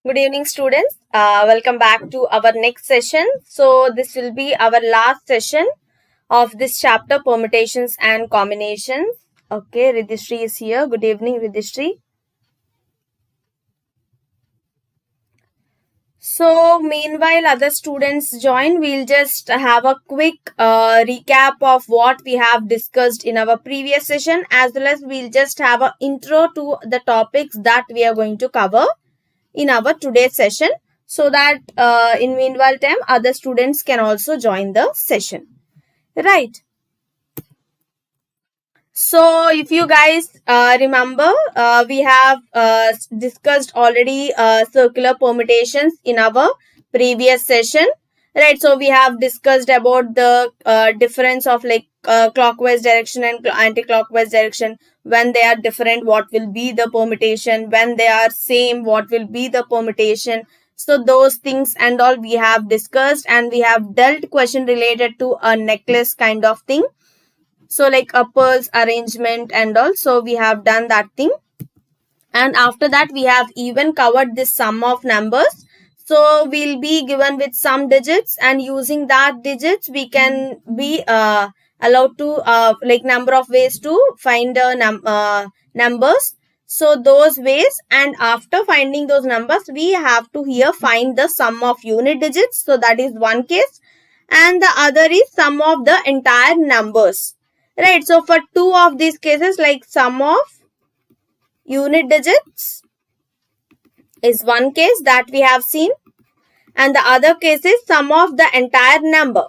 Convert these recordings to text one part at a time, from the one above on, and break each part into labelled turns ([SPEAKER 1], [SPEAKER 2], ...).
[SPEAKER 1] Good evening, students. Welcome back to our next session. So, this will be our last session of this chapter, Permutations and Combinations. Okay, Ridhishri is here. Good evening, Ridhishri. So, meanwhile, other students join. We'll just have a quick recap of what we have discussed in our previous session, as well as we'll just have an intro to the topics that we are going to cover in our today's session, so that in meanwhile time other students can also join the session, right? So if you guys remember, we have discussed already circular permutations in our previous session, right? So we have discussed about the difference of like clockwise direction and anti-clockwise direction. When they are different, what will be the permutation? When they are same, what will be the permutation? So those things and all we have discussed, and we have dealt question related to a necklace kind of thing. So like a pearls arrangement and all. So we have done that thing. And after that, we have even covered this sum of numbers. So we'll be given with some digits, and using that digits, we can be allowed to like number of ways to find the numbers. So those ways, and after finding those numbers, we have to here find the sum of unit digits. So that is one case, and the other is sum of the entire numbers, right? So for two of these cases, like sum of unit digits is one case that we have seen, and the other case is sum of the entire number.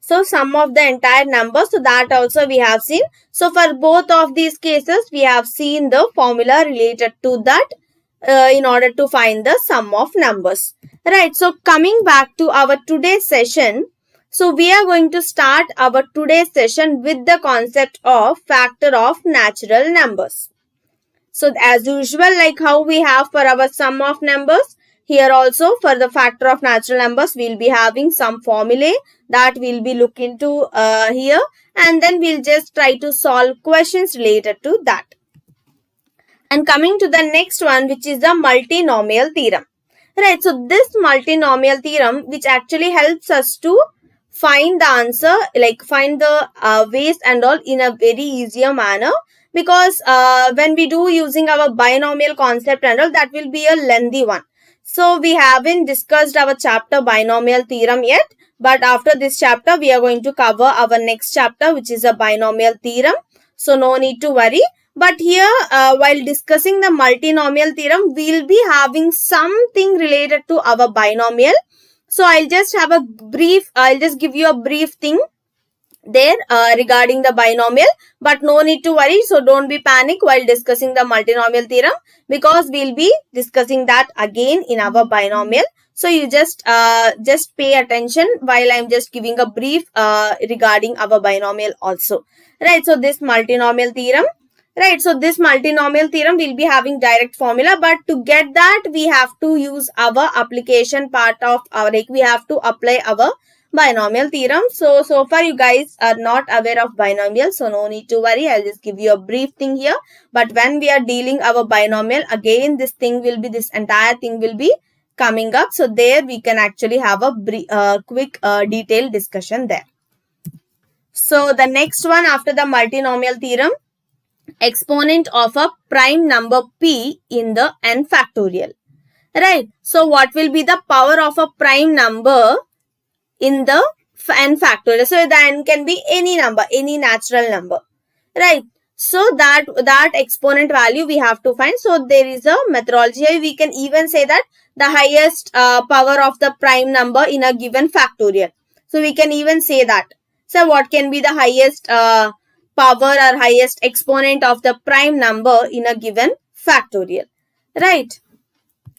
[SPEAKER 1] So sum of the entire number, so that also we have seen. So for both of these cases, we have seen the formula related to that in order to find the sum of numbers, right? So coming back to our today's session, so we are going to start our today's session with the concept of factor of natural numbers. So as usual, like how we have for our sum of numbers, here also for the factor of natural numbers, we'll be having some formulae that we'll be looking into here, and then we'll just try to solve questions related to that. And coming to the next one, which is the multinomial theorem, right? So this multinomial theorem, which actually helps us to find the answer, like find the ways and all in a very easier manner, because when we do using our binomial concept and all, that will be a lengthy one. So we haven't discussed our chapter binomial theorem yet, but after this chapter, we are going to cover our next chapter, which is a binomial theorem. So no need to worry. But here, while discussing the multinomial theorem, we'll be having something related to our binomial. So I'll just give you a brief thing there regarding the binomial, but no need to worry. So don't be panic while discussing the multinomial theorem, because we'll be discussing that again in our binomial. So you just pay attention while I'm just giving a brief regarding our binomial also, right? So this multinomial theorem, right? So this multinomial theorem will be having direct formula, but to get that, we have to use our application part of our, like we have to apply our binomial theorem. So far you guys are not aware of binomial, so no need to worry. I'll just give you a brief thing here. But when we are dealing our binomial, again this entire thing will be coming up. So there we can actually have a quick detailed discussion there. So the next one after the multinomial theorem, exponent of a prime number p in the n factorial, right? So what will be the power of a prime number in the n factorial? So the n can be any number, any natural number, right? So that exponent value we have to find. So there is a methodology. We can even say that the highest power of the prime number in a given factorial. So we can even say that. So what can be the highest power or highest exponent of the prime number in a given factorial, right?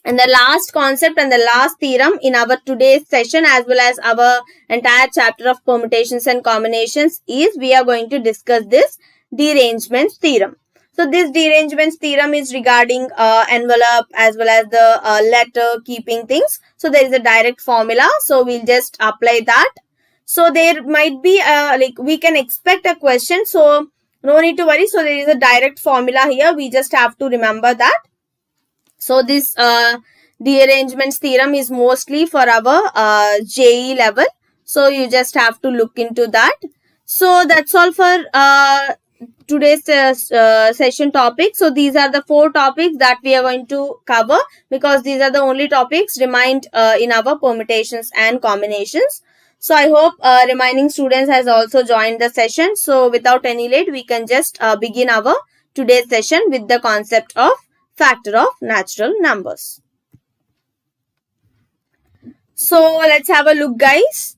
[SPEAKER 1] And the last concept and the last theorem in our today's session, as well as our entire chapter of permutations and combinations, is we are going to discuss this derangements theorem. So this derangements theorem is regarding envelope as well as the letter keeping things. So there is a direct formula. So we'll just apply that. So there might be like we can expect a question. So no need to worry. So there is a direct formula here. We just have to remember that. So this dearrangements theorem is mostly for our JE level. So you just have to look into that. So that's all for today's session topic. So these are the 4 topics that we are going to cover, because these are the only topics remained in our permutations and combinations. So I hope remaining students has also joined the session. So without any late, we can just begin our today's session with the concept of factor of natural numbers. So let's have a look, guys.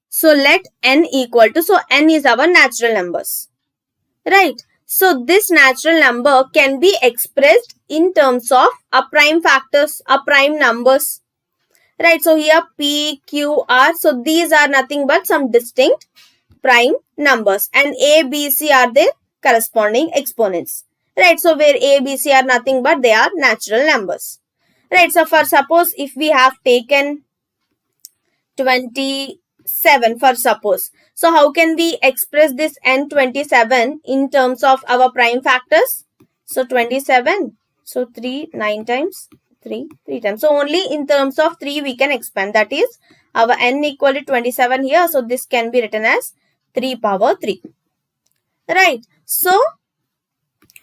[SPEAKER 1] So let n equal to, so n is our natural numbers, right? So this natural number can be expressed in terms of a prime factors, a prime numbers, right? So here P, Q, R, so these are nothing but some distinct prime numbers, and A, B, C are their corresponding exponents. Right, so where A, B, C are nothing but they are natural numbers. Right, so for suppose if we have taken 27 for suppose. So how can we express this n27 in terms of our prime factors? So 27, so 3, 9 times, 3 times. So only in terms of 3 we can expand. That is our n equal to 27 here. So this can be written as 3 power 3. Right, so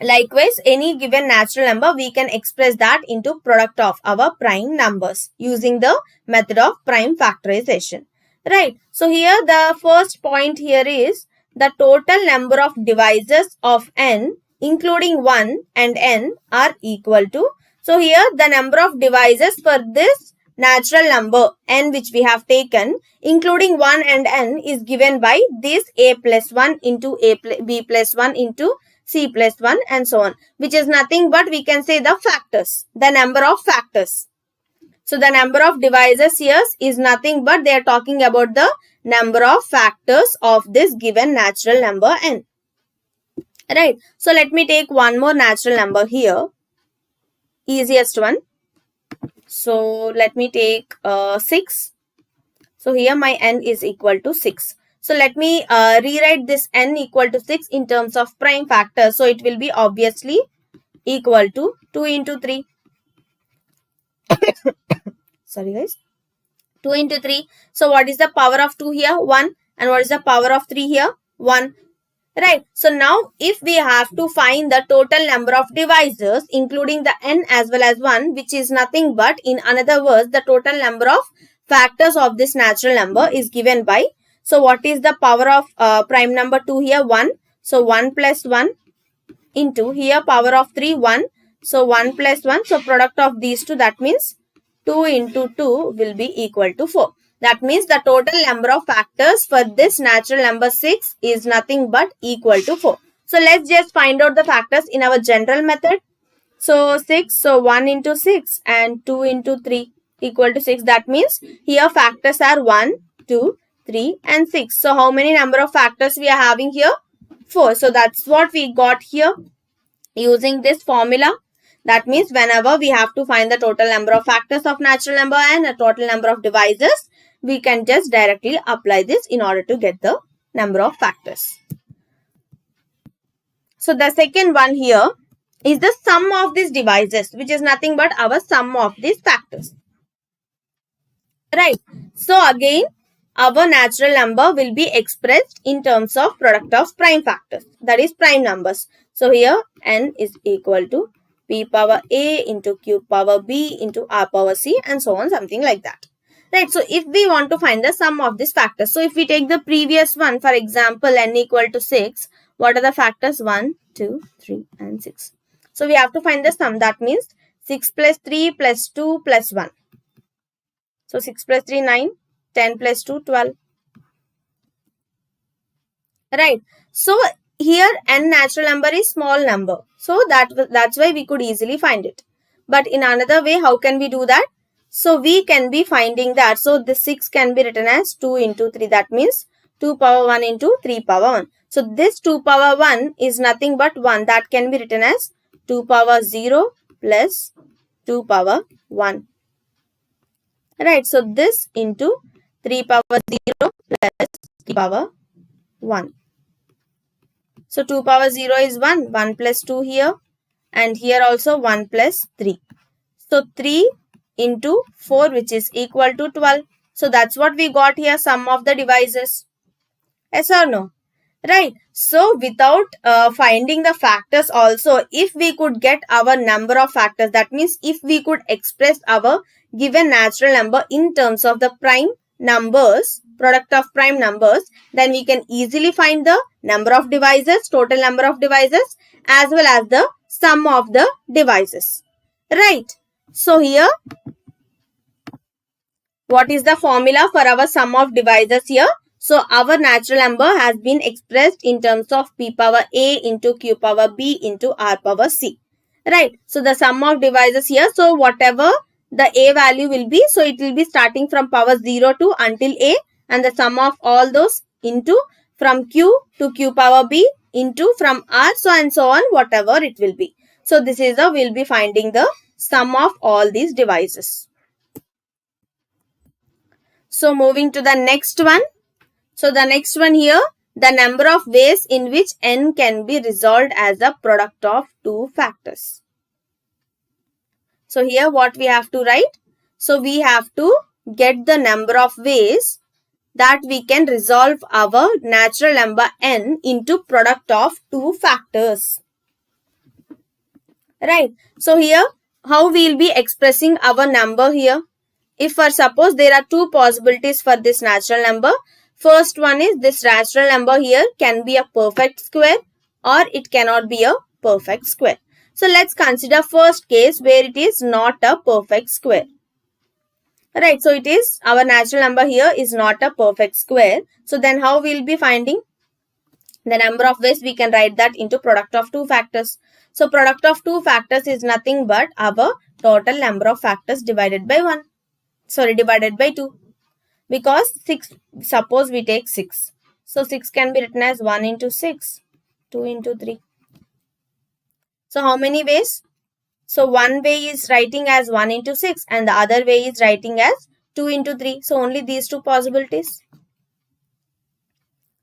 [SPEAKER 1] likewise, any given natural number, we can express that into product of our prime numbers using the method of prime factorization. Right. So here the first point here is the total number of divisors of n, including 1 and n, are equal to. So here the number of divisors for this natural number n which we have taken, including 1 and n, is given by this a plus 1 into b plus 1 into c plus 1 and so on, which is nothing but we can say the factors, the number of factors. So the number of divisors here is nothing but they are talking about the number of factors of this given natural number n. Right. So let me take one more natural number here, easiest one. So let me take 6. So here my n is equal to 6. So let me rewrite this n equal to 6 in terms of prime factors. So it will be obviously equal to 2 into 3. Sorry guys. 2 into 3. So what is the power of 2 here? 1. And what is the power of 3 here? 1. Right. So now if we have to find the total number of divisors, including the n as well as 1, which is nothing but, in another words, the total number of factors of this natural number is given by, so what is the power of prime number 2 here? 1. So 1 plus 1 into here power of 3, 1. So 1 plus 1. So product of these two, that means 2 into 2 will be equal to 4. That means the total number of factors for this natural number 6 is nothing but equal to 4. So let's just find out the factors in our general method. So 6, so 1 into 6 and 2 into 3 equal to 6. That means here factors are 1, 2, 3 and 6. So how many number of factors we are having here? 4. So that's what we got here using this formula. That means whenever we have to find the total number of factors of natural number and a total number of divisors, we can just directly apply this in order to get the number of factors. So the second one here is the sum of these divisors, which is nothing but our sum of these factors. Right. So again, our natural number will be expressed in terms of product of prime factors, that is prime numbers. So here n is equal to p power a into q power b into r power c and so on, something like that. Right. So if we want to find the sum of these factors, so if we take the previous one, for example, n equal to 6, what are the factors? 1, 2, 3 and 6. So we have to find the sum. That means 6 plus 3 plus 2 plus 1. So 6 plus 3, 9, 10 plus 2, 12. Right. So here n natural number is small number. So that's why we could easily find it. But in another way, how can we do that? So we can be finding that. So this 6 can be written as 2 into 3. That means 2 power 1 into 3 power 1. So this 2 power 1 is nothing but 1. That can be written as 2 power 0 plus 2 power 1. Right. So this into 3 power 0 plus 3 power 1. So 2 power 0 is 1. 1 plus 2 here. And here also 1 plus 3. So 3 into 4, which is equal to 12. So that's what we got here, sum of the divisors. Yes or no? Right. So without finding the factors also, if we could get our number of factors, that means if we could express our given natural number in terms of the prime numbers, product of prime numbers, then we can easily find the number of divisors, total number of divisors, as well as the sum of the divisors. Right. So here, what is the formula for our sum of divisors here? So our natural number has been expressed in terms of p power a into q power b into r power c. Right. So the sum of divisors here, so whatever the a value will be, so it will be starting from power 0 to until a, and the sum of all those into from q to q power b into from r, so and so on, whatever it will be. So this is the, we'll be finding the sum of all these divisors. So moving to the next one. So the next one here, the number of ways in which n can be resolved as a product of two factors. So here what we have to write? So we have to get the number of ways that we can resolve our natural number n into product of two factors. Right. So here, how we will be expressing our number here? If for suppose there are two possibilities for this natural number. First one is this natural number here can be a perfect square or it cannot be a perfect square. So let's consider first case where it is not a perfect square. Right. So it is, our natural number here is not a perfect square. So then how we will be finding the number of ways? We can write that into product of two factors. So product of two factors is nothing but our total number of factors divided by 1. Sorry, divided by 2. Because 6, suppose we take 6. So 6 can be written as 1 into 6, 2 into 3. So how many ways? So one way is writing as 1 into 6 and the other way is writing as 2 into 3. So only these two possibilities.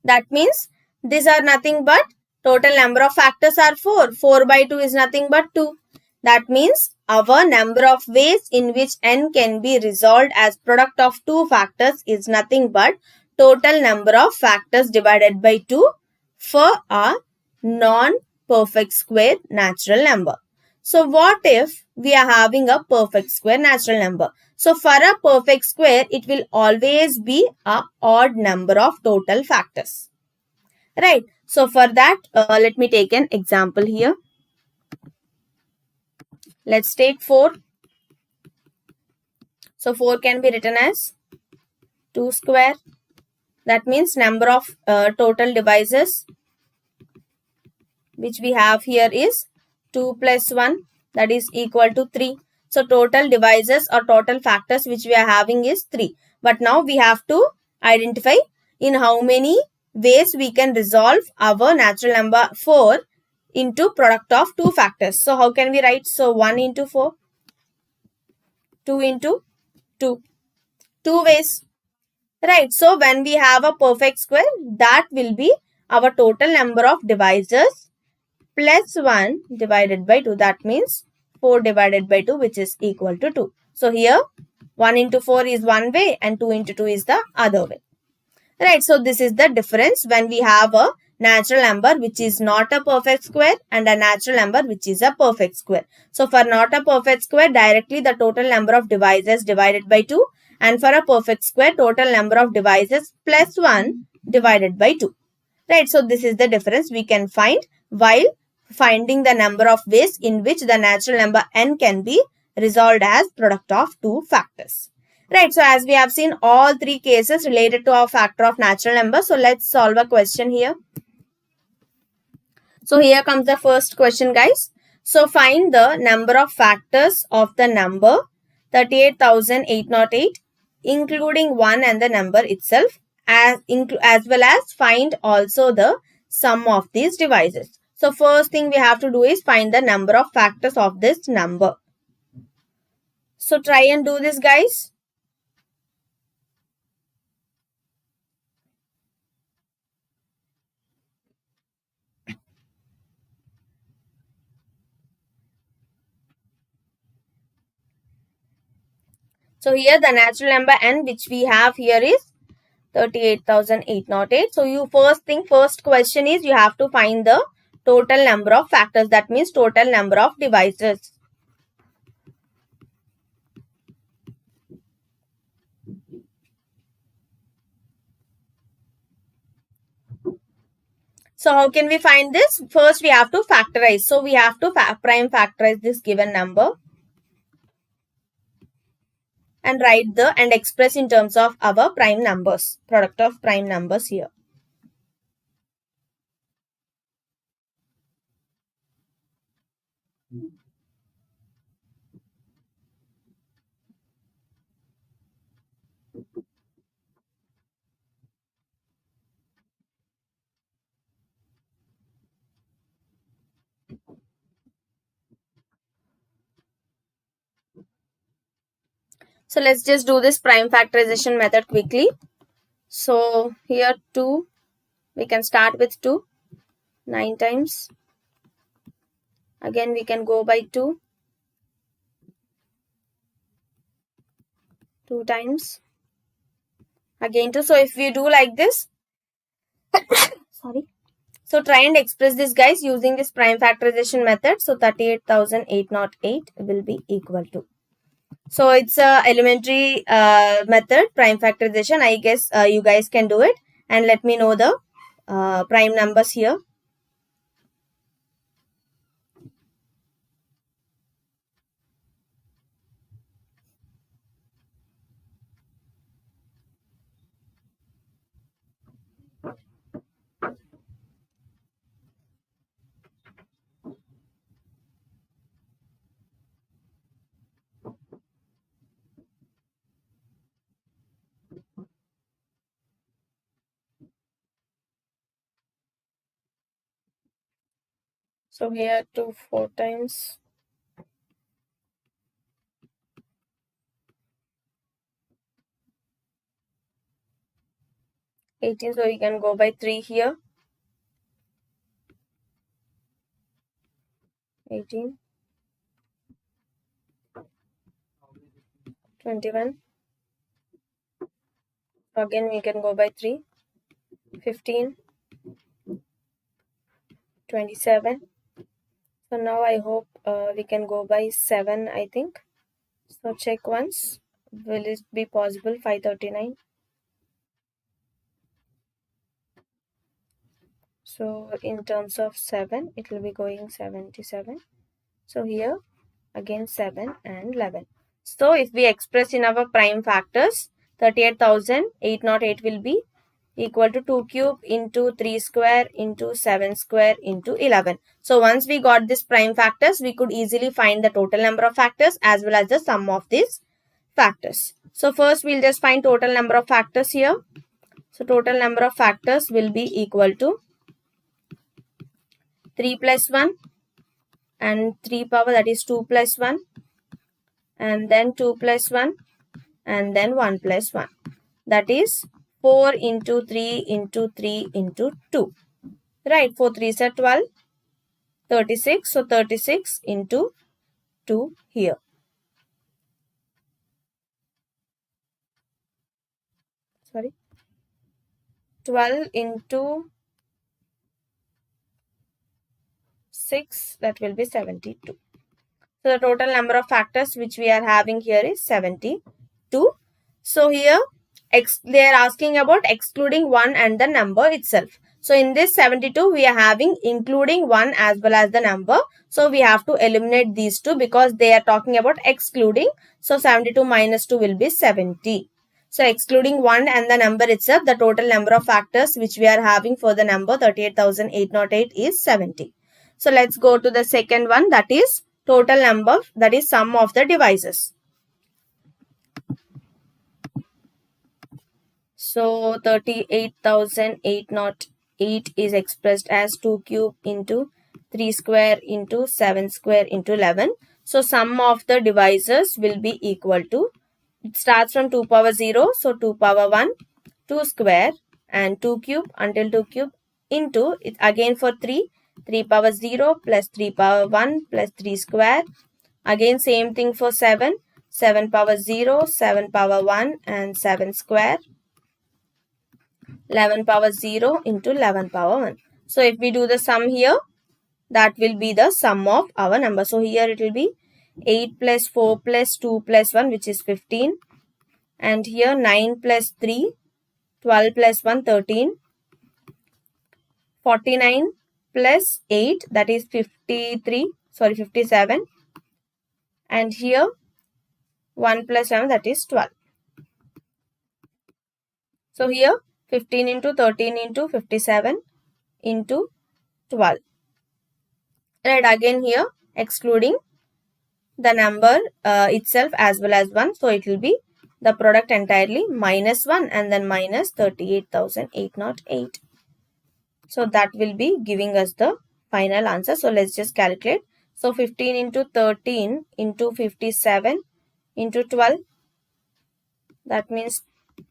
[SPEAKER 1] That means these are nothing but total number of factors are 4. 4 by 2 is nothing but 2. That means our number of ways in which n can be resolved as product of two factors is nothing but total number of factors divided by 2 for a non-perfect square natural number. So what if we are having a perfect square natural number? So for a perfect square, it will always be a odd number of total factors. Right. So for that, let me take an example here. Let's take 4. So 4 can be written as 2 square. That means number of total divisors which we have here is 2 plus 1, that is equal to 3. So total divisors or total factors which we are having is 3. But now we have to identify in how many ways we can resolve our natural number 4 into product of two factors. So how can we write? So 1 into 4, 2 into 2. 2 ways. Right. So when we have a perfect square, that will be our total number of divisors plus 1 divided by 2. That means 4 divided by 2, which is equal to 2. So here 1 into 4 is one way and 2 into 2 is the other way. Right. So this is the difference when we have a natural number which is not a perfect square and a natural number which is a perfect square. So for not a perfect square, directly the total number of divisors divided by 2, and for a perfect square, total number of divisors plus 1 divided by 2. Right. So this is the difference we can find while finding the number of ways in which the natural number n can be resolved as product of two factors. Right. So as we have seen all three cases related to our factor of natural number. So let's solve a question here. So here comes the first question, guys. So find the number of factors of the number 38,808 including 1 and the number itself, as well as find also the sum of these divisors. So first thing we have to do is find the number of factors of this number. So try and do this, guys. So here the natural number n which we have here is 38,808. So you first question is you have to find the total number of factors. That means total number of divisors. So how can we find this? First we have to factorize. So we have to prime factorize this given number and write and express in terms of our prime numbers, product of prime numbers here. So let's just do this prime factorization method quickly. So here 2, we can start with 2, 9 times. Again we can go by 2, 2 times. Again 2. So if we do like this, sorry. So try and express this, guys, using this prime factorization method. So 38,808 will be equal to. So it's a elementary method, prime factorization. I guess you guys can do it. And let me know the prime numbers here. So here 2 4 times. $18, so we can go by 3 here. 18, 21. Again we can go by 3. 15, 27. So now I hope we can go by 7, I think. So check once. Will it be possible? 539. So in terms of 7, it will be going 77. So here again 7 and 11. So if we express in our prime factors, 38,808 will be equal to 2 cube into 3 square into 7 square into 11. So once we got this prime factors, we could easily find the total number of factors as well as the sum of these factors. So first we'll just find total number of factors here. So total number of factors will be equal to 3 plus 1 and 3 power, that is 2 plus 1 and then 2 plus 1 and then 1 plus 1. That is 4 into 3 into 3 into 2. Right, 4 3s are 12, 36. So 36 into 2 here. Sorry. 12 into 6, that will be 72. So the total number of factors which we are having here is 72. So here they are asking about excluding 1 and the number itself. So in this 72 we are having including 1 as well as the number. So we have to eliminate these two because they are talking about excluding. So 72 minus 2 will be 70. So excluding 1 and the number itself, the total number of factors which we are having for the number 38,808 is 70. So let's go to the second one, that is total number, that is sum of the divisors. So 38,808 is expressed as 2 cube into 3 square into 7 square into 11. So sum of the divisors will be equal to, it starts from 2 power 0, so 2 power 1, 2 square and 2 cube until 2 cube into, it again for 3 power 0 plus 3 power 1 plus 3 square. Again same thing for 7 power 0, 7 power 1 and 7 square. 11 power 0 into 11 power 1. So if we do the sum here, that will be the sum of our number. So here it will be 8 plus 4 plus 2 plus 1, which is 15. And here 9 plus 3, 12 plus 1, 13. 49 plus 8, that is 57. And here 1 plus 7, that is 12. So here 15 into 13 into 57 into 12. Right, again here excluding the number itself as well as 1. So it will be the product entirely minus 1 and then minus 38,808. So that will be giving us the final answer. So let's just calculate. So 15 into 13 into 57 into 12. That means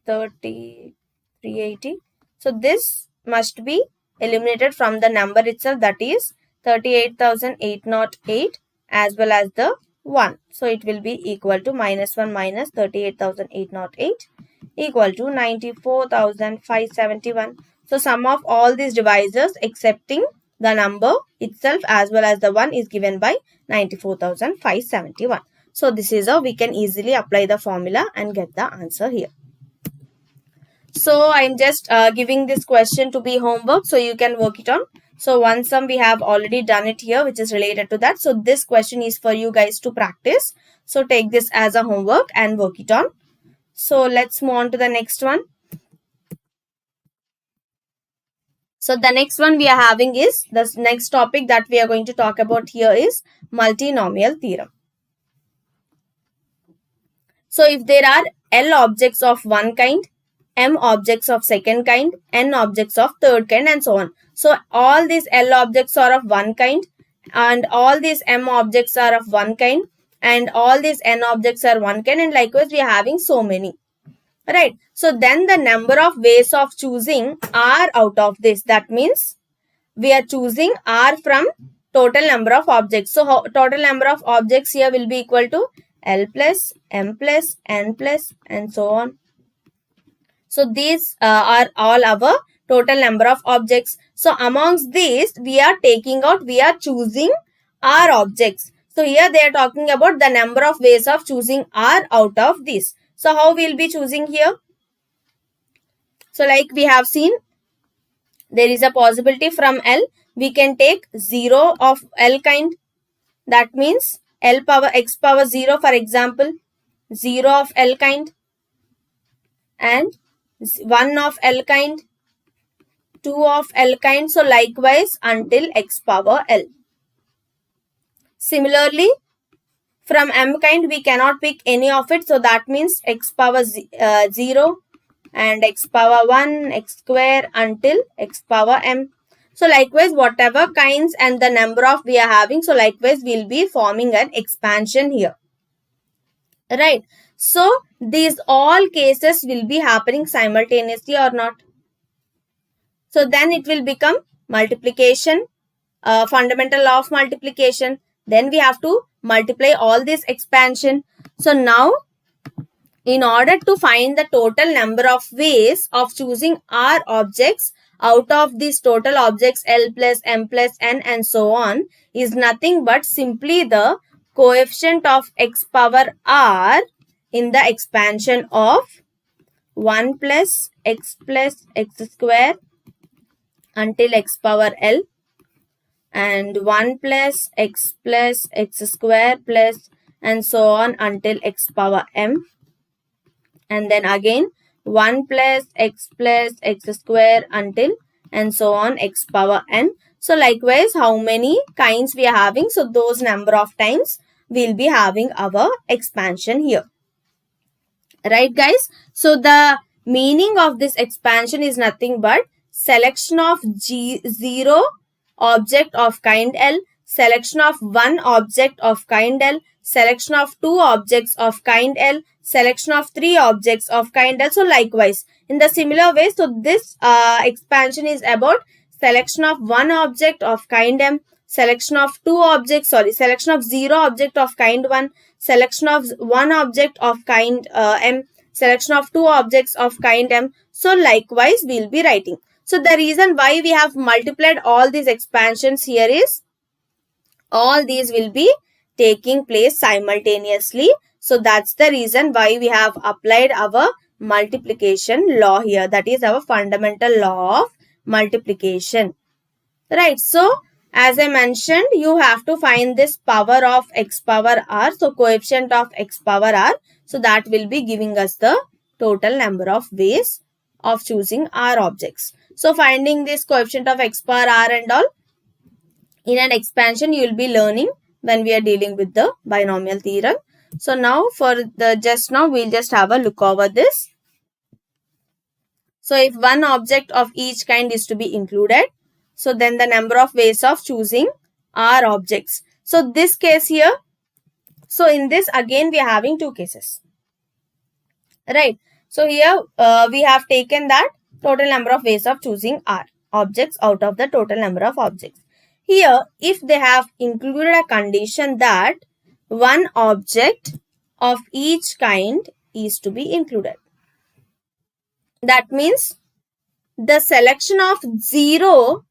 [SPEAKER 1] 380. So this must be eliminated from the number itself, that is 38,808 as well as the 1. So it will be equal to minus 1 minus 38,808 equal to 94,571. So sum of all these divisors excepting the number itself as well as the 1 is given by 94,571. So this is how we can easily apply the formula and get the answer here. So I'm just giving this question to be homework so you can work it on. So one sum we have already done it here, which is related to that. So this question is for you guys to practice. So take this as a homework and work it on. So let's move on to the next one. So the next one we are having is, the next topic that we are going to talk about here is multinomial theorem. So if there are L objects of one kind, M objects of second kind, N objects of third kind, and so on. So all these L objects are of one kind and all these M objects are of one kind and all these N objects are one kind, and likewise we are having so many. Right. So then the number of ways of choosing are out of this. That means we are choosing R from total number of objects. So total number of objects here will be equal to L plus, M plus, N plus, and so on. So these are all our total number of objects. So amongst these we are taking out, we are choosing R objects. So here they are talking about the number of ways of choosing R out of this. So how we will be choosing here? So like we have seen, there is a possibility from L. We can take 0 of L kind. That means L power x power 0, for example, 0 of L kind, and 1 of L kind, 2 of L kind. So likewise until x power L. Similarly, from M kind we cannot pick any of it. So that means x power 0 and x power 1, x square until x power M. So likewise whatever kinds and the number of we are having, so likewise we will be forming an expansion here. Right. So these all cases will be happening simultaneously or not. So then it will become multiplication, fundamental law of multiplication. Then we have to multiply all this expansion. So now in order to find the total number of ways of choosing R objects out of these total objects L plus, M plus, N and so on is nothing but simply the coefficient of x power R in the expansion of 1 plus x square until x power L and 1 plus x square plus and so on until x power M, and then again 1 plus x square until and so on x power N. So likewise, how many kinds we are having? So those number of times we'll be having our expansion here. Right guys? So the meaning of this expansion is nothing but selection of 0 object of kind L, selection of 1 object of kind L, selection of 2 objects of kind L, selection of 3 objects of kind L. So likewise, in the similar way, so this expansion is about selection of 1 object of kind M, selection of 2 objects, selection of 0 object of kind 1, selection of 1 object of kind M, selection of 2 objects of kind M. So likewise, we'll be writing. So the reason why we have multiplied all these expansions here is all these will be taking place simultaneously. So that's the reason why we have applied our multiplication law here. That is our fundamental law of multiplication. Right. So as I mentioned, you have to find this power of x power r. So coefficient of x power r. So that will be giving us the total number of ways of choosing r objects. So finding this coefficient of x power r and all in an expansion you will be learning when we are dealing with the binomial theorem. So now for the we'll just have a look over this. So if one object of each kind is to be included, so then the number of ways of choosing r objects. So this case here, so in this again we are having two cases. Right. So here we have taken that total number of ways of choosing r objects out of the total number of objects. Here, if they have included a condition that one object of each kind is to be included. That means the selection of 0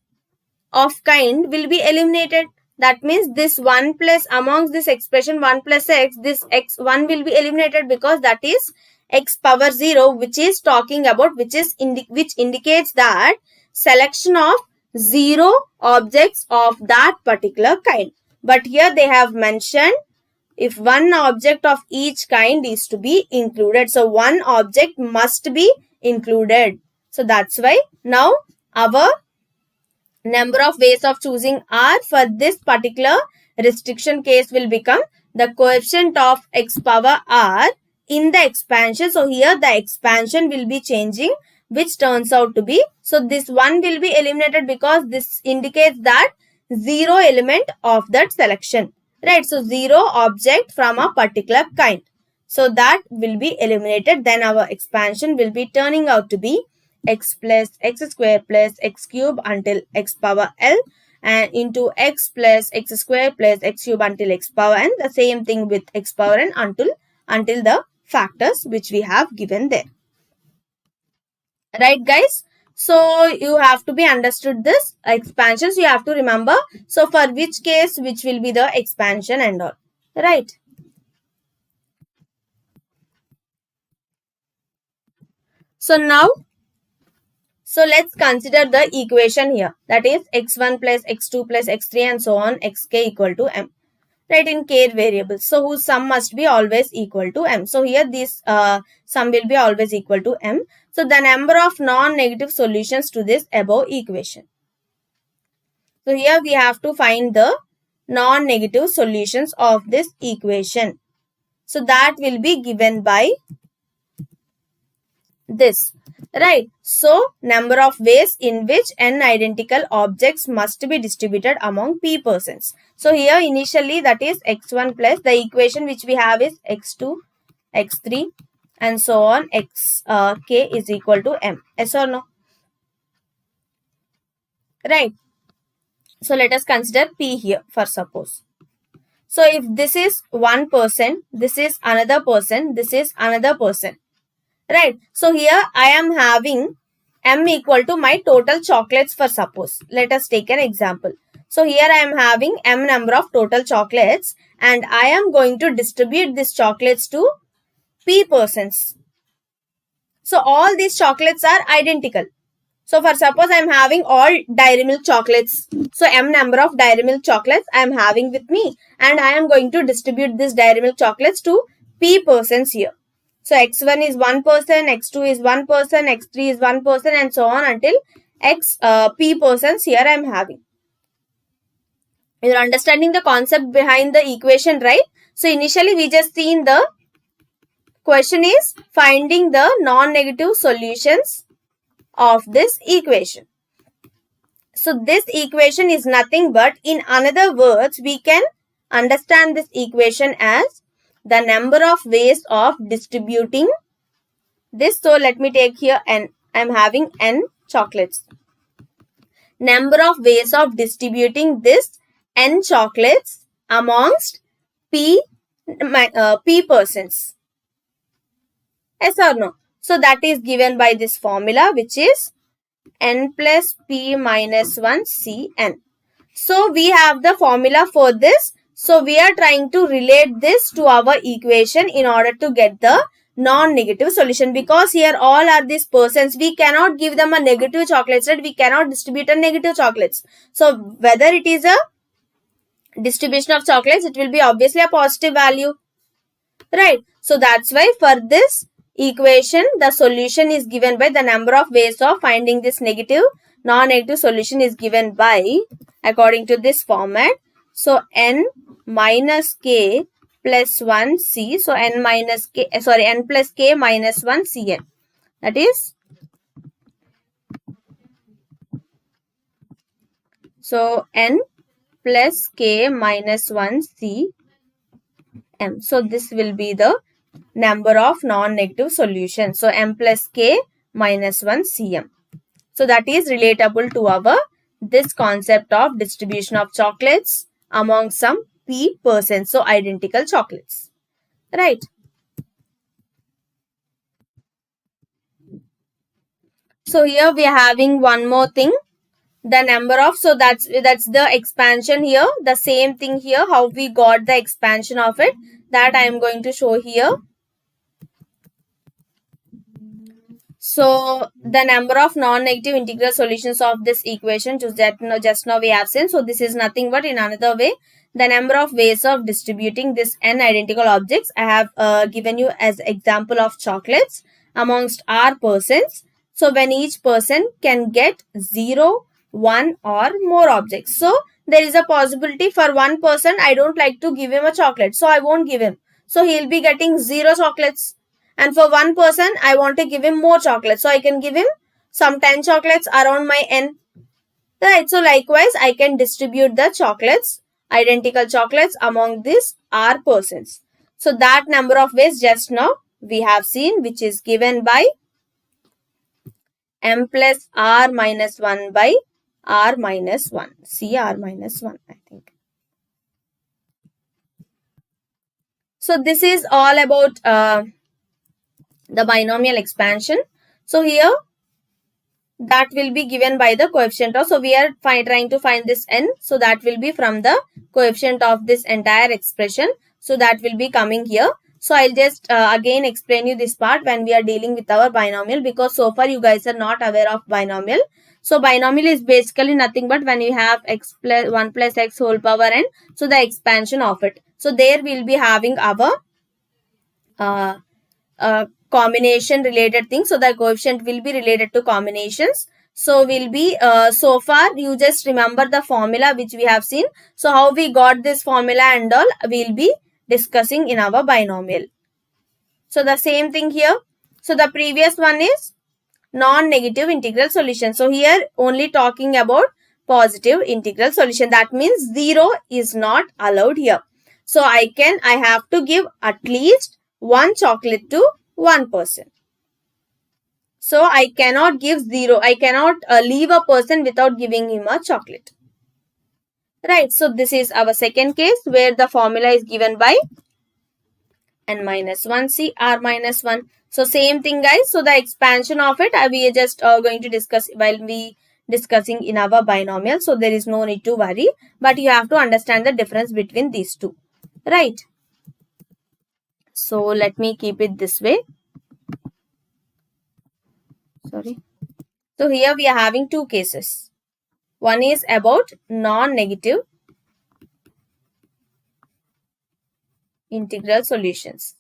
[SPEAKER 1] of kind will be eliminated. That means this 1 plus amongst this expression 1 plus x, this x1 will be eliminated because that is x power 0, which is talking about which indicates that selection of 0 objects of that particular kind. But here they have mentioned if one object of each kind is to be included. So one object must be included. So that's why now our number of ways of choosing r for this particular restriction case will become the coefficient of x power r in the expansion. So here the expansion will be changing, which turns out to be, so this 1 will be eliminated because this indicates that 0 element of that selection. Right. So 0 object from a particular kind. So that will be eliminated. Then our expansion will be turning out to be x plus x square plus x cube until x power l and into x plus x square plus x cube until x power n. The same thing with x power n until the factors which we have given there. Right guys? So you have to be understood this expansions. You have to remember. So for which case which will be the expansion and all. Right. So now, so let's consider the equation here. That is x1 plus x2 plus x3 and so on xk equal to m. Right, in k variables. So whose sum must be always equal to m. So here this sum will be always equal to m. So the number of non-negative solutions to this above equation. So here we have to find the non-negative solutions of this equation. So that will be given by this. Right. So number of ways in which n identical objects must be distributed among p persons. So here initially that is x1 plus the equation which we have is x2, x3 and so on k is equal to m. Yes or no? Right. So let us consider p here for suppose. So if this is one person, this is another person, this is another person. Right. So here I am having m equal to my total chocolates for suppose. Let us take an example. So here I am having m number of total chocolates and I am going to distribute these chocolates to p persons. So all these chocolates are identical. So for suppose I am having all dairy milk chocolates. So m number of dairy milk chocolates I am having with me and I am going to distribute these dairy milk chocolates to p persons here. So x1 is one person, x2 is one person, x3 is one person and so on until p persons here I am having. You're understanding the concept behind the equation, right? So initially we just seen the question is finding the non-negative solutions of this equation. So this equation is nothing but, in another words, we can understand this equation as the number of ways of distributing this. So let me take here n. I'm having n chocolates. Number of ways of distributing this n chocolates amongst p persons. Yes or no? So that is given by this formula, which is n plus p minus 1 cn. So we have the formula for this. So we are trying to relate this to our equation in order to get the non-negative solution, because here all are these persons. We cannot give them a negative chocolates, right? We cannot distribute a negative chocolates. So whether it is a distribution of chocolates, it will be obviously a positive value, right? So that's why for this equation, the solution is given by the number of ways of finding this non-negative solution is given by, according to this format. So n minus k plus 1 c. So n plus k minus 1 cn. That is, so n plus k minus 1 c m. So this will be the number of non-negative solutions. So m plus k minus 1 cm. So that is relatable to our this concept of distribution of chocolates among some p persons. So identical chocolates, right? So here we are having one more thing, the number of, so that's the expansion here, the same thing here, how we got the expansion of it, that I am going to show here. So the number of non-negative integral solutions of this equation, just now we have seen. So this is nothing but, in another way, the number of ways of distributing this n identical objects. I have given you as example of chocolates amongst r persons. So when each person can get 0, 1 or more objects. So there is a possibility for one person, I don't like to give him a chocolate, so I won't give him. So he'll be getting 0 chocolates. And for one person, I want to give him more chocolates. So I can give him some 10 chocolates around my n. Right. So likewise, I can distribute the chocolates, identical chocolates, among these r persons. So that number of ways just now we have seen, which is given by m plus r minus 1 by r minus 1. Cr minus 1, I think. So this is all about the binomial expansion. So here that will be given by the coefficient of, so we are trying to find this n, so that will be from the coefficient of this entire expression. So that will be coming here. So I'll just again explain you this part when we are dealing with our binomial, because so far you guys are not aware of binomial. So binomial is basically nothing but when you have x plus 1 plus x whole power n, so the expansion of it. So there we'll be having our combination related things. So the coefficient will be related to combinations. So will be so far you just remember the formula which we have seen. So how we got this formula and all we'll be discussing in our binomial. So the same thing here. So the previous one is non-negative integral solution. So here only talking about positive integral solution. That means 0 is not allowed here. So I have to give at least one chocolate to one person. So I cannot give 0. I cannot leave a person without giving him a chocolate. Right. So this is our second case where the formula is given by n minus 1 c r minus 1. So same thing guys. So the expansion of it we are just going to discuss while we discussing in our binomial. So there is no need to worry. But you have to understand the difference between these two. Right. So let me keep it this way. Sorry. So here we are having two cases. One is about non-negative integral solutions.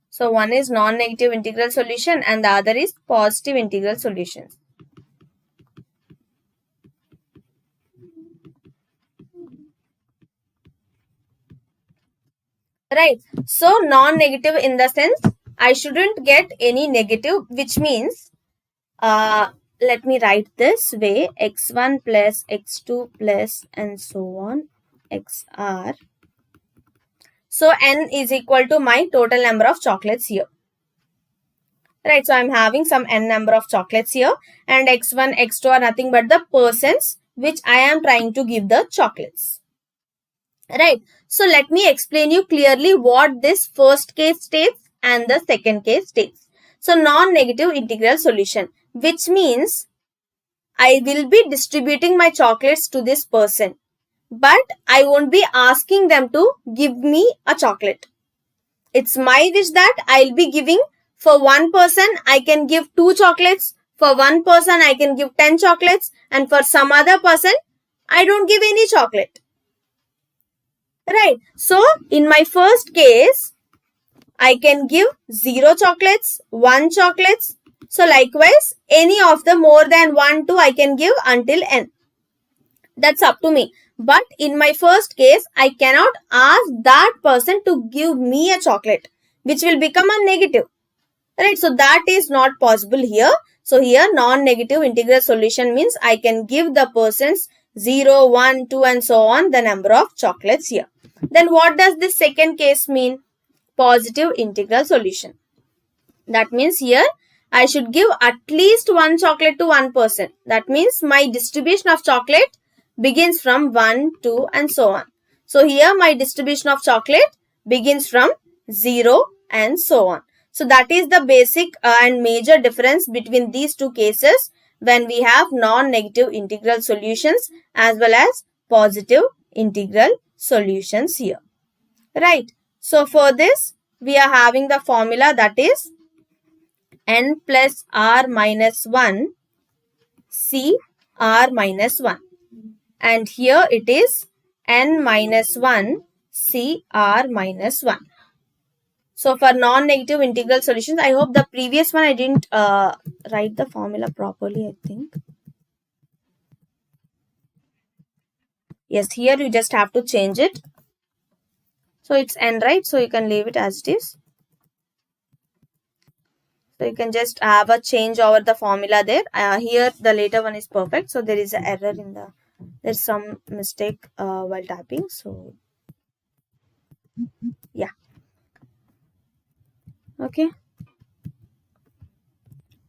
[SPEAKER 1] So one is non-negative integral solution and the other is positive integral solutions. right? So non-negative in the sense I shouldn't get any negative, which means let me write this way: x1 plus x2 plus and so on xr. So n is equal to my total number of chocolates here. Right, so I'm having some n number of chocolates here, and x1, x2 are nothing but the persons which I am trying to give the chocolates. Right, so let me explain you clearly what this first case states and the second case states. So non-negative integral solution, which means I will be distributing my chocolates to this person, but I won't be asking them to give me a chocolate. It's my wish that I'll be giving. For one person, I can give 2 chocolates. For one person, I can give 10 chocolates. And for some other person, I don't give any chocolate. Right. So, in my first case, I can give 0 chocolates, 1 chocolates. So, likewise, any of the more than 1, 2, I can give until n. That's up to me. But in my first case, I cannot ask that person to give me a chocolate, which will become a negative. Right, so that is not possible here. So here non-negative integral solution means I can give the persons 0, 1, 2 and so on the number of chocolates here. Then what does this second case mean? Positive integral solution. That means here I should give at least 1 chocolate to one person. That means my distribution of chocolate begins from 1, 2 and so on. So here my distribution of chocolate begins from 0 and so on. So that is the basic and major difference between these two cases when we have non-negative integral solutions as well as positive integral solutions here. Right. So for this, we are having the formula that is n plus r minus 1 c r minus 1. And here it is n minus 1 c r minus 1. So for non-negative integral solutions, I hope the previous one I didn't write the formula properly, I think. Yes, here you just have to change it. So it's n, right? So you can leave it as it is. So you can just have a change over the formula there. Here the later one is perfect. So there is an error in the, there's some mistake while typing. So yeah. Okay.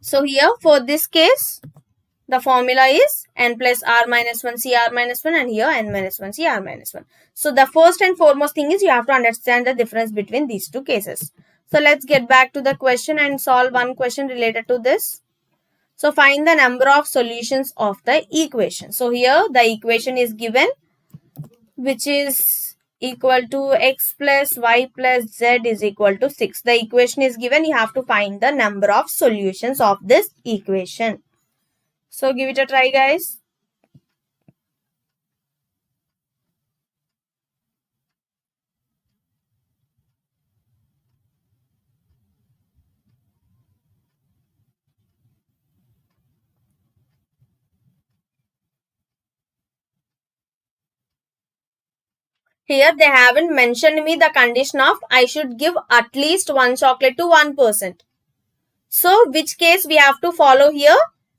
[SPEAKER 1] So here for this case, the formula is n plus r minus 1 c r minus 1 and here n minus 1 c r minus 1. So the first and foremost thing is you have to understand the difference between these two cases. So let's get back to the question and solve one question related to this. So find the number of solutions of the equation. So here the equation is given, which is equal to x plus y plus z is equal to 6. The equation is given. You have to find the number of solutions of this equation. So give it a try, guys. Here they haven't mentioned me the condition of I should give at least 1 chocolate to one person. So which case we have to follow here?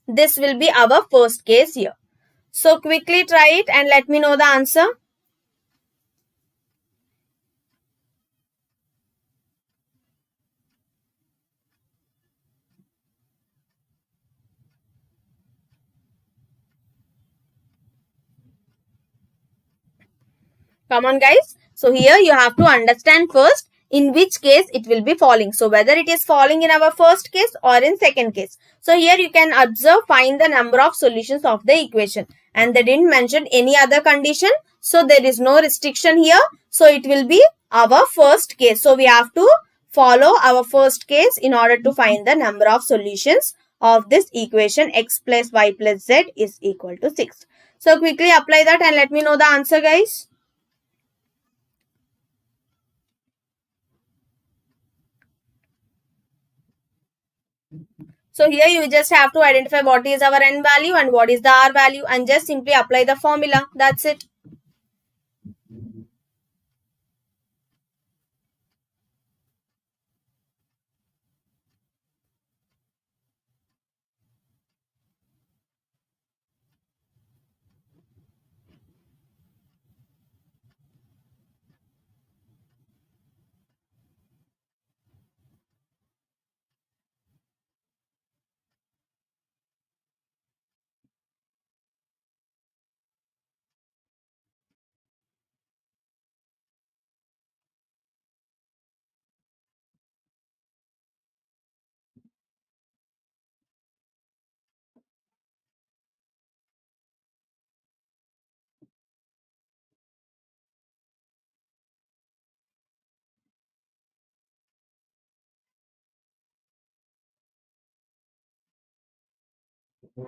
[SPEAKER 1] This will be our first case here. So quickly try it and let me know the answer. Come on, guys. So here you have to understand first in which case it will be falling. So whether it is falling in our first case or in second case. So here you can observe, find the number of solutions of the equation. And they didn't mention any other condition. So there is no restriction here. So it will be our first case. So we have to follow our first case in order to find the number of solutions of this equation x plus y plus z is equal to 6. So quickly apply that and let me know the answer, guys. So here you just have to identify what is our n value and what is the r value and just simply apply the formula. That's it. So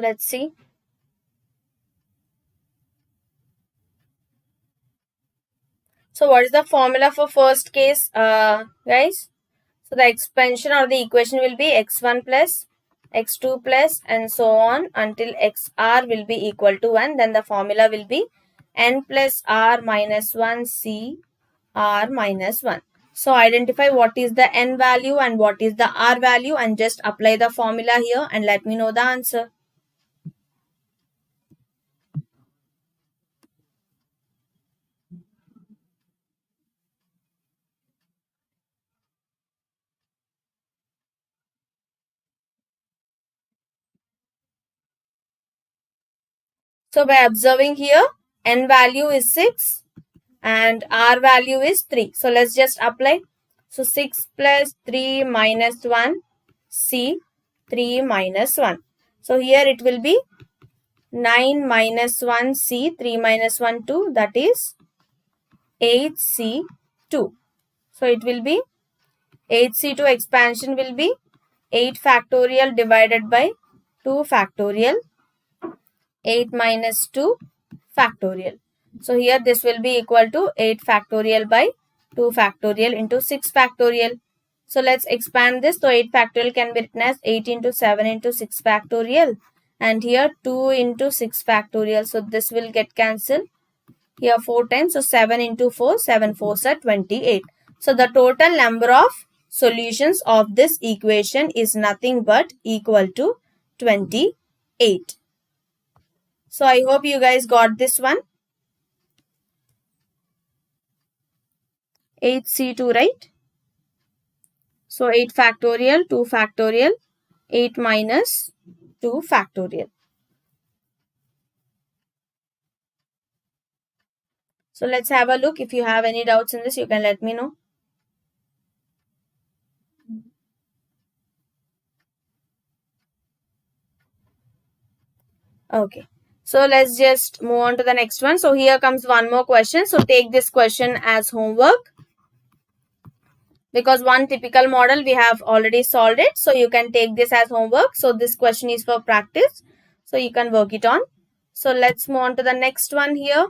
[SPEAKER 1] let's see. So what is the formula for first case, guys? So the expansion or the equation will be x1 plus x2 plus and so on until xr will be equal to 1. Then the formula will be n plus r minus 1 c r minus 1. So identify what is the n value and what is the r value and just apply the formula here and let me know the answer. So by observing here, n value is 6 and r value is 3. So let's just apply. So 6 plus 3 minus 1 c 3 minus 1. So here it will be 9 minus 1 c 3 minus 1 2, that is 8 c 2. So it will be 8c2 expansion will be 8 factorial divided by 2 factorial, 8 minus 2 factorial. So here this will be equal to 8 factorial by 2 factorial into 6 factorial. So let's expand this. So 8 factorial can be written as 8 into 7 into 6 factorial. And here 2 into 6 factorial. So this will get cancelled. Here 4 times. So 7 into 4, 7 4s are 28. So the total number of solutions of this equation is nothing but equal to 28. So I hope you guys got this one. 8c2, right? So 8 factorial, 2 factorial, 8 minus 2 factorial. So let's have a look. If you have any doubts in this, you can let me know. Okay. So let's just move on to the next one. So here comes one more question. So take this question as homework. Because one typical model we have already solved it. So you can take this as homework. So this question is for practice. So you can work it on. So let's move on to the next one here.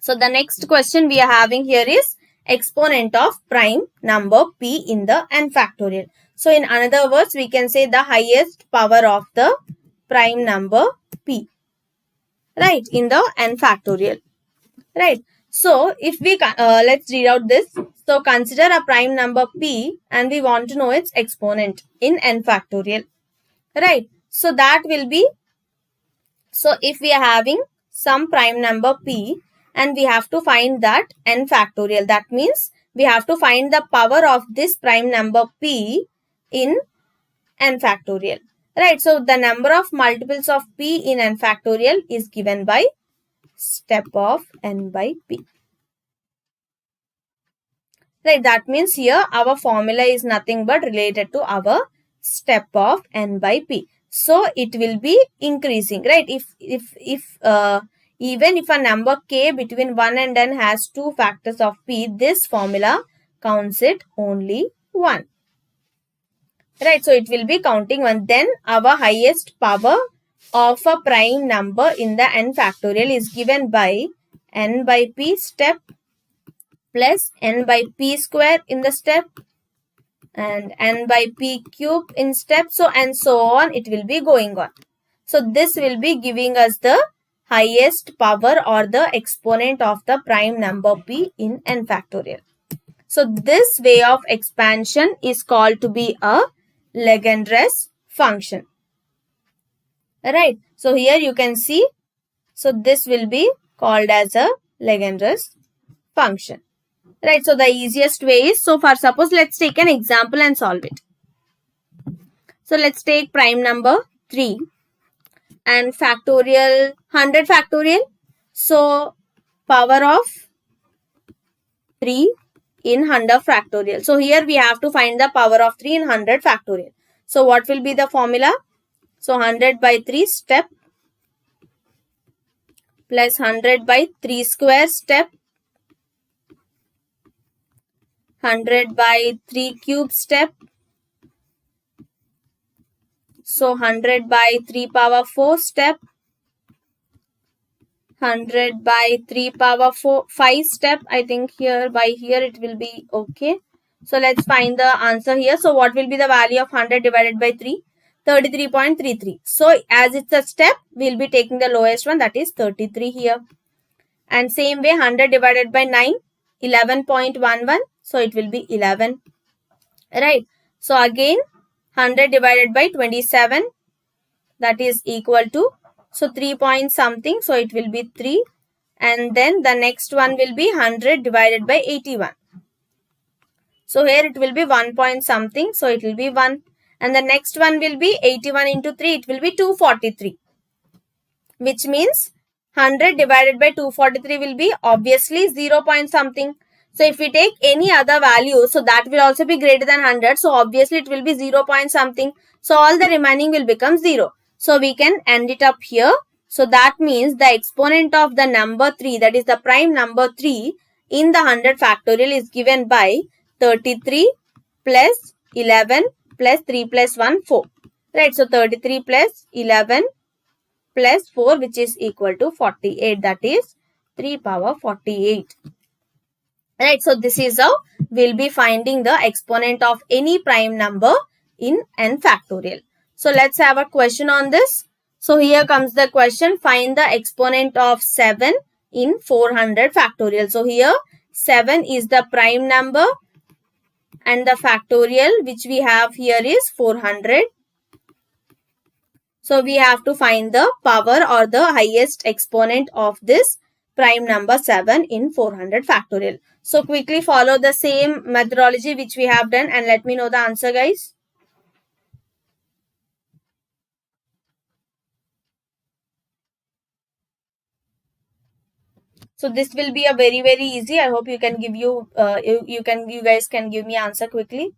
[SPEAKER 1] So the next question we are having here is exponent of prime number p in the n factorial. So in other words, we can say the highest power of the prime number p, right, in the n factorial, right. So if we let's read out this. So consider a prime number p and we want to know its exponent in n factorial, right. So that will be, so if we are having some prime number p and we have to find that n factorial, that means we have to find the power of this prime number p in n factorial, right. So the number of multiples of p in n factorial is given by step of n by p, right. That means here our formula is nothing but related to our step of n by p. So it will be increasing, right. If even if a number k between 1 and n has 2 factors of p, this formula counts it only 1, right. So it will be counting 1. Then our highest power of a prime number in the n factorial is given by n by p step plus n by p square in the step and n by p cube in step, so and so on, it will be going on. So this will be giving us the highest power or the exponent of the prime number p in n factorial. So this way of expansion is called to be a Legendre's function, right. So here you can see, so this will be called as a Legendre's function, right. So the easiest way is, so for suppose let's take an example and solve it. So let's take prime number 3 and factorial 100 factorial. So power of 3 in 100 factorial. So here we have to find the power of 3 in 100 factorial. So what will be the formula? So 100 by 3 step plus 100 by 3 square step, 100 by 3 cube step. So 100 by 3 power 4 step, 100 by 3 power 5 step. I think here by here it will be okay. So let's find the answer here. So what will be the value of 100 divided by 3? 33.33. So as it's a step, we'll be taking the lowest one, that is 33 here. And same way 100 divided by 9, 11.11. So it will be 11. Right. So again 100 divided by 27, that is equal to, so 3 point something, so it will be 3. And then the next one will be 100 divided by 81. So here it will be 1 point something, so it will be 1. And the next one will be 81 into 3, it will be 243. Which means 100 divided by 243 will be obviously 0 point something. So if we take any other value, so that will also be greater than 100. So obviously it will be 0 point something. So all the remaining will become 0. So we can end it up here. So that means the exponent of the number 3, that is the prime number 3 in the 100 factorial is given by 33 plus 11 plus 3 plus 1, 4. Right. So 33 plus 11 plus 4, which is equal to 48, that is 3 power 48. Right, so this is how we'll be finding the exponent of any prime number in n factorial. So let's have a question on this. So here comes the question, find the exponent of 7 in 400 factorial. So here 7 is the prime number and the factorial which we have here is 400. So we have to find the power or the highest exponent of this prime number 7 in 400 factorial. So quickly follow the same methodology which we have done and let me know the answer, guys. So this will be a very easy. I hope you can give you guys can give me answer quickly.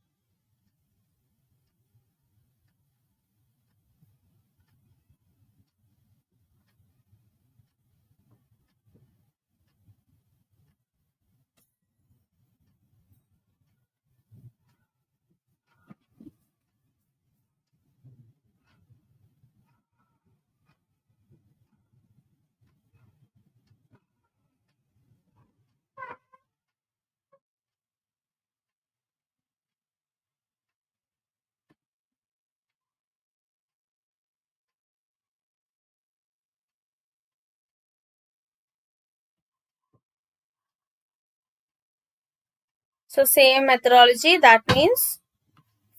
[SPEAKER 1] So same methodology, that means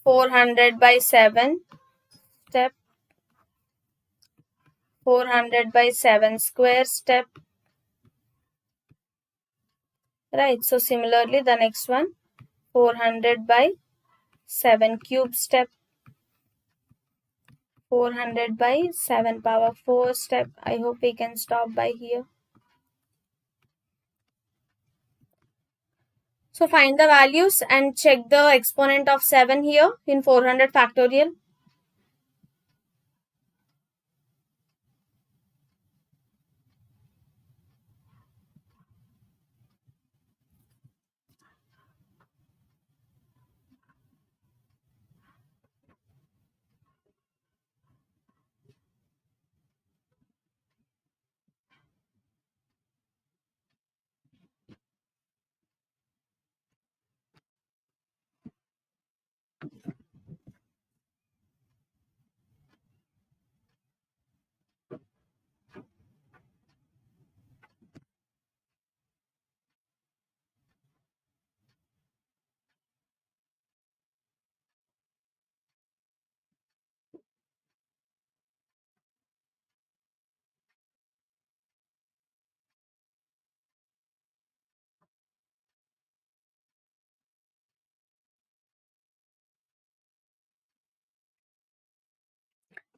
[SPEAKER 1] 400 by 7 step, 400 by 7 square step. Right, so similarly the next one 400 by 7 cube step, 400 by 7 power 4 step. I hope we can stop by here. So find the values and check the exponent of 7 here in 400 factorial.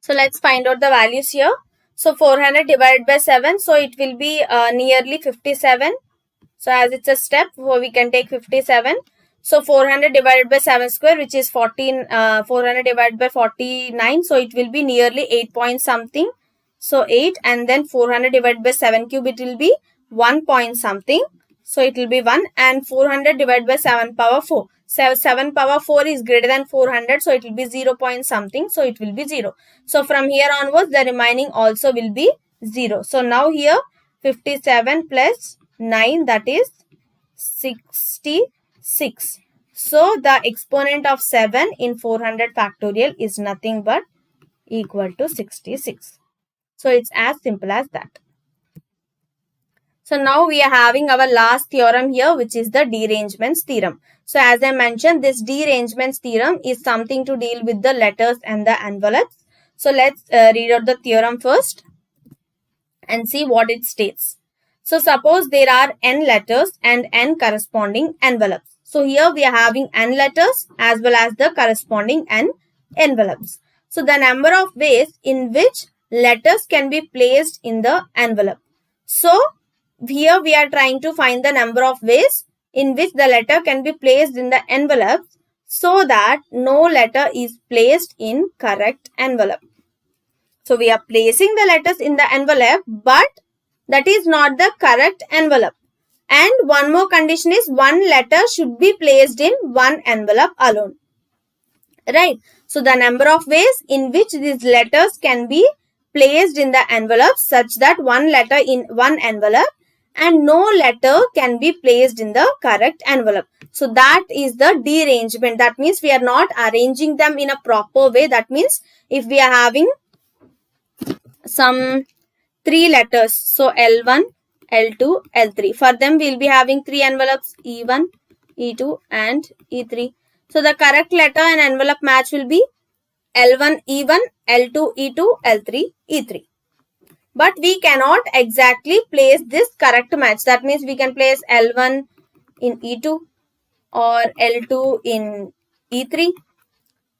[SPEAKER 1] So let's find out the values here. So 400 divided by 7. So it will be nearly 57. So as it's a step, we can take 57. So 400 divided by 7 square, which is 14, 400 divided by 49. So it will be nearly 8 point something. So 8, and then 400 divided by 7 cube, it will be 1 point something. So it will be 1, and 400 divided by 7 power 4. 7 power 4 is greater than 400. So it will be 0 point something. So it will be 0. So from here onwards, the remaining also will be 0. So now here 57 plus 9, that is 66. So the exponent of 7 in 400 factorial is nothing but equal to 66. So it's as simple as that. So now we are having our last theorem here, which is the derangements theorem. So as I mentioned, this derangements theorem is something to deal with the letters and the envelopes. So let's read out the theorem first and see what it states. So suppose there are n letters and n corresponding envelopes. So here we are having n letters as well as the corresponding n envelopes. So the number of ways in which letters can be placed in the envelope. So here we are trying to find the number of ways in which the letter can be placed in the envelope so that no letter is placed in correct envelope. So we are placing the letters in the envelope, but that is not the correct envelope. And one more condition is one letter should be placed in one envelope alone. Right. So the number of ways in which these letters can be placed in the envelope such that one letter in one envelope and no letter can be placed in the correct envelope. So that is the derangement. That means we are not arranging them in a proper way. That means if we are having some 3 letters, so L1, L2, L3. For them, we will be having 3 envelopes, E1, E2 and E3. So the correct letter and envelope match will be L1, E1, L2, E2, L3, E3. But we cannot exactly place this correct match. That means we can place L1 in E2 or L2 in E3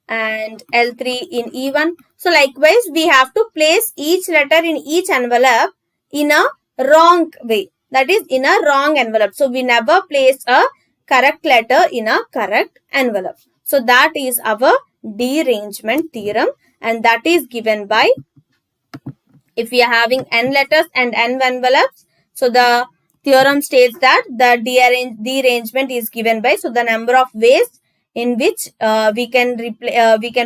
[SPEAKER 1] and L3 in E1. So likewise, we have to place each letter in each envelope in a wrong way. That is in a wrong envelope. So we never place a correct letter in a correct envelope. So that is our derangement theorem, and that is given by, if we are having n letters and n envelopes, so the theorem states that the derangement is given by, so the number of ways in which we can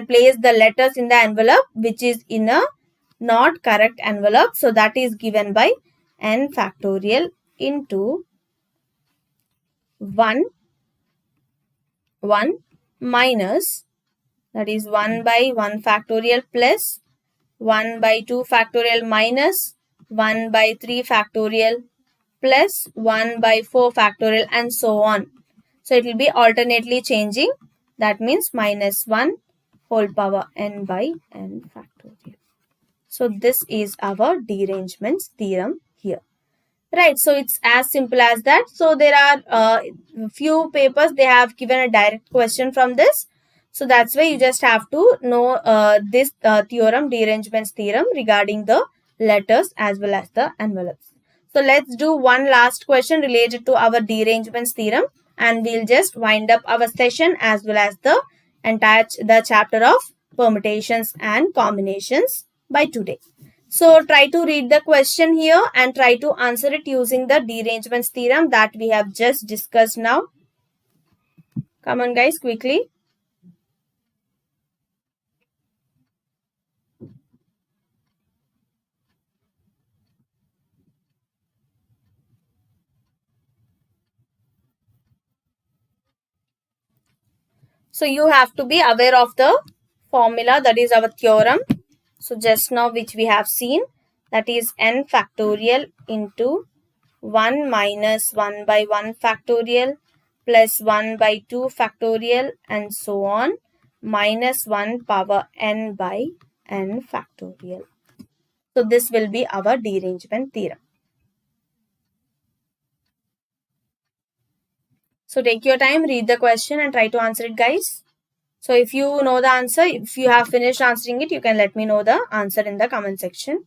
[SPEAKER 1] place the letters in the envelope which is in a not correct envelope. So that is given by n factorial into 1 minus, that is 1 by 1 factorial plus 1 by 2 factorial minus 1 by 3 factorial plus 1 by 4 factorial and so on. So it will be alternately changing. That means minus 1 whole power n by n factorial. So this is our derangements theorem here. Right, so it's as simple as that. So there are few papers, they have given a direct question from this. So that's why you just have to know this theorem, derangements theorem, regarding the letters as well as the envelopes. So let's do one last question related to our derangements theorem, and we'll just wind up our session as well as the entire chapter of permutations and combinations by today. So try to read the question here and try to answer it using the derangements theorem that we have just discussed now. Come on guys, quickly. So you have to be aware of the formula, that is our theorem. So just now which we have seen, that is n factorial into 1 minus 1 by 1 factorial plus 1 by 2 factorial and so on minus 1 power n by n factorial. So this will be our derangement theorem. So take your time, read the question and try to answer it guys. So if you know the answer, if you have finished answering it, you can let me know the answer in the comment section.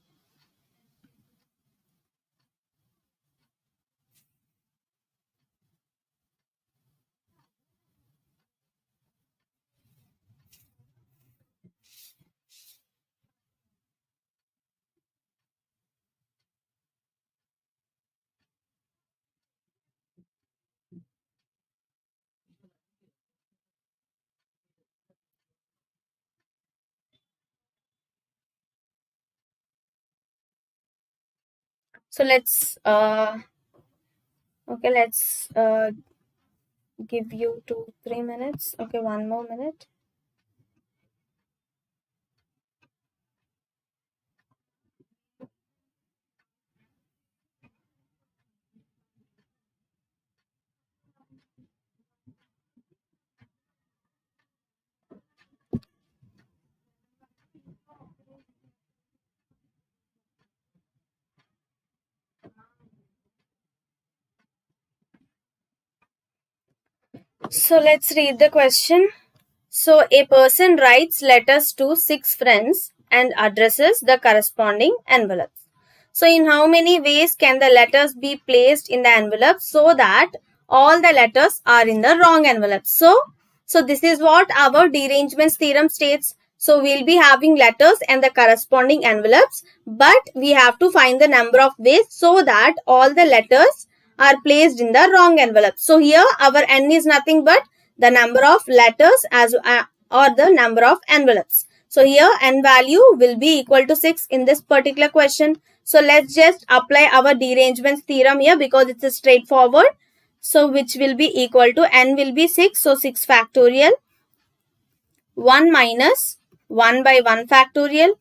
[SPEAKER 1] So let's give you 2-3 minutes. Okay, 1 more minute. So let's read the question. So a person writes letters to 6 friends and addresses the corresponding envelopes. So in how many ways can the letters be placed in the envelope so that all the letters are in the wrong envelope? So this is what our derangements theorem states. So we'll be having letters and the corresponding envelopes, but we have to find the number of ways so that all the letters are placed in the wrong envelope. So here our n is nothing but the number of letters or the number of envelopes. So here n value will be equal to 6 in this particular question. So let's just apply our derangements theorem here because it's straightforward. So which will be equal to n will be 6. So 6 factorial 1 minus 1 by 1 factorial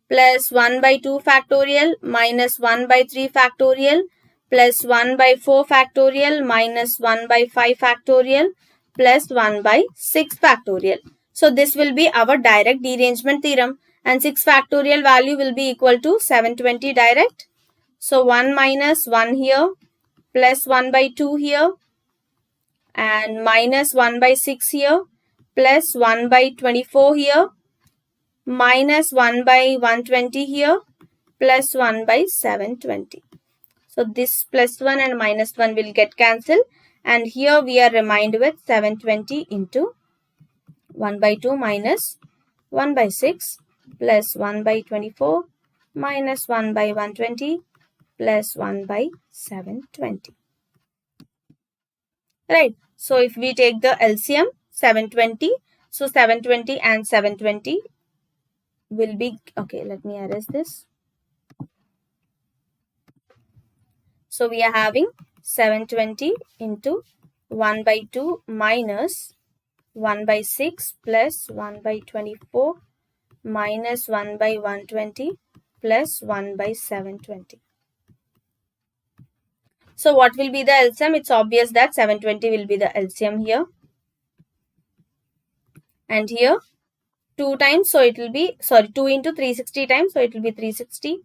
[SPEAKER 1] plus 1 by 2 factorial minus 1 by 3 factorial plus 1 by 4 factorial minus 1 by 5 factorial plus 1 by 6 factorial. So this will be our direct derangement theorem, and 6 factorial value will be equal to 720 direct. So 1 minus 1 here plus 1 by 2 here and minus 1 by 6 here plus 1 by 24 here minus 1 by 120 here plus 1 by 720. So this plus 1 and minus 1 will get cancelled, and here we are remained with 720 into 1 by 2 minus 1 by 6 plus 1 by 24 minus 1 by 120 plus 1 by 720. Right. So if we take the LCM 720, so 720 and 720 will be, okay, let me erase this. So we are having 720 into 1 by 2 minus 1 by 6 plus 1 by 24 minus 1 by 120 plus 1 by 720. So what will be the LCM? It's obvious that 720 will be the LCM here. And here 2 times, so it will be, 2 into 360 times, so it will be 360.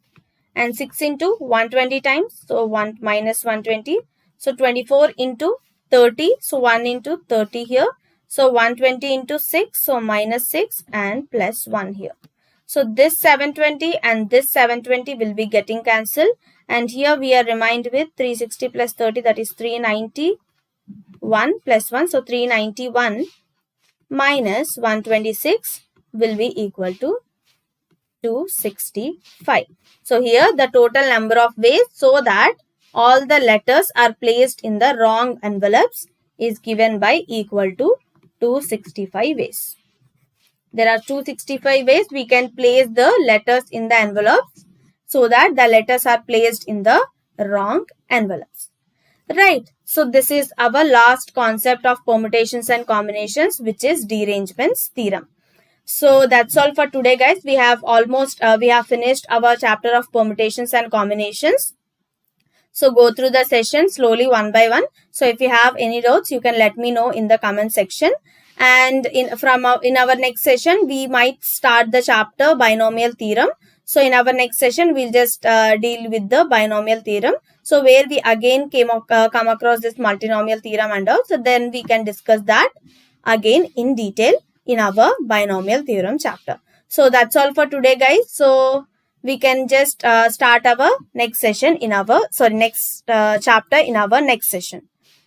[SPEAKER 1] And 6 into 120 times, so 1 minus 120. So 24 into 30, so 1 into 30 here. So 120 into 6, so minus 6 and plus 1 here. So this 720 and this 720 will be getting cancelled. And here we are remained with 360 plus 30, that is 391 plus 1. So 391 minus 126 will be equal to 265. So here the total number of ways so that all the letters are placed in the wrong envelopes is given by equal to 265 ways. There are 265 ways we can place the letters in the envelopes so that the letters are placed in the wrong envelopes. Right. So this is our last concept of permutations and combinations, which is derangements theorem. So that's all for today, guys. We have almost finished our chapter of permutations and combinations. So go through the session slowly one by one. So if you have any doubts, you can let me know in the comment section. And in our next session, we might start the chapter binomial theorem. So in our next session, we'll just deal with the binomial theorem. So where we again come across this multinomial theorem and all. So then we can discuss that again in detail in our binomial theorem chapter. So that's all for today, guys. So we can just start our next session in our next chapter in our next session.